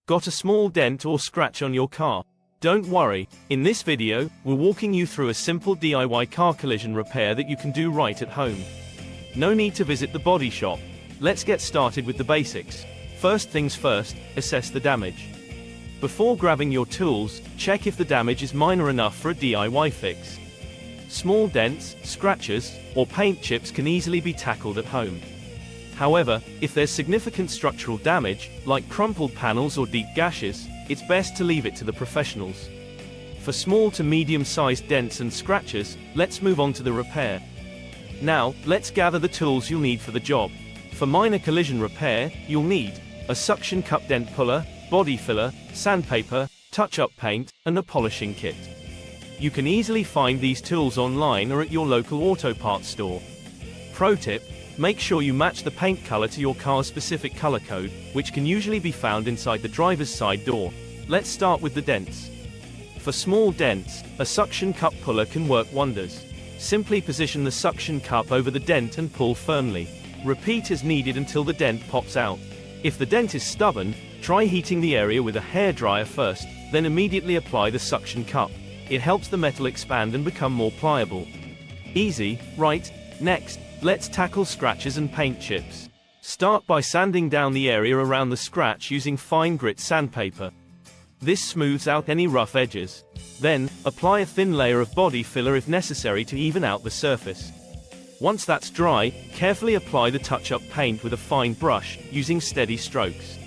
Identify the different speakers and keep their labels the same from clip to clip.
Speaker 1: Got a small dent or scratch on your car? Don't worry, in this video, we're walking you through a simple DIY car collision repair that you can do right at home. No need to visit the body shop. Let's get started with the basics. First things first, assess the damage. Before grabbing your tools, check if the damage is minor enough for a DIY fix. Small dents, scratches, or paint chips can easily be tackled at home. However, if there's significant structural damage, like crumpled panels or deep gashes, it's best to leave it to the professionals. For small to medium-sized dents and scratches, let's move on to the repair. Now, let's gather the tools you'll need for the job. For minor collision repair, you'll need a suction cup dent puller, body filler, sandpaper, touch-up paint, and a polishing kit. You can easily find these tools online or at your local auto parts store. Pro tip: make sure you match the paint color to your car's specific color code, which can usually be found inside the driver's side door. Let's start with the dents. For small dents, a suction cup puller can work wonders. Simply position the suction cup over the dent and pull firmly. Repeat as needed until the dent pops out. If the dent is stubborn, try heating the area with a hairdryer first, then immediately apply the suction cup. It helps the metal expand and become more pliable. Easy, right? Next, let's tackle scratches and paint chips. Start by sanding down the area around the scratch using fine grit sandpaper. This smooths out any rough edges. Then, apply a thin layer of body filler if necessary to even out the surface. Once that's dry, carefully apply the touch-up paint with a fine brush, using steady strokes.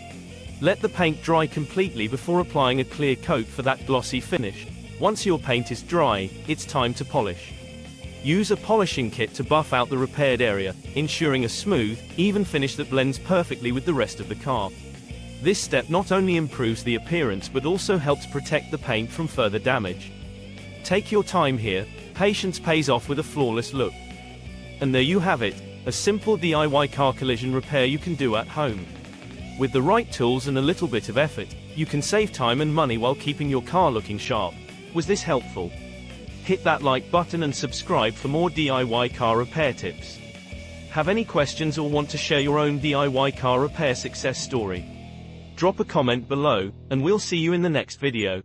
Speaker 1: Let the paint dry completely before applying a clear coat for that glossy finish. Once your paint is dry, it's time to polish. Use a polishing kit to buff out the repaired area, ensuring a smooth, even finish that blends perfectly with the rest of the car. This step not only improves the appearance but also helps protect the paint from further damage. Take your time here, patience pays off with a flawless look. And there you have it, a simple DIY car collision repair you can do at home. With the right tools and a little bit of effort, you can save time and money while keeping your car looking sharp. Was this helpful? Hit that like button and subscribe for more DIY car repair tips. Have any questions or want to share your own DIY car repair success story? Drop a comment below, and we'll see you in the next video.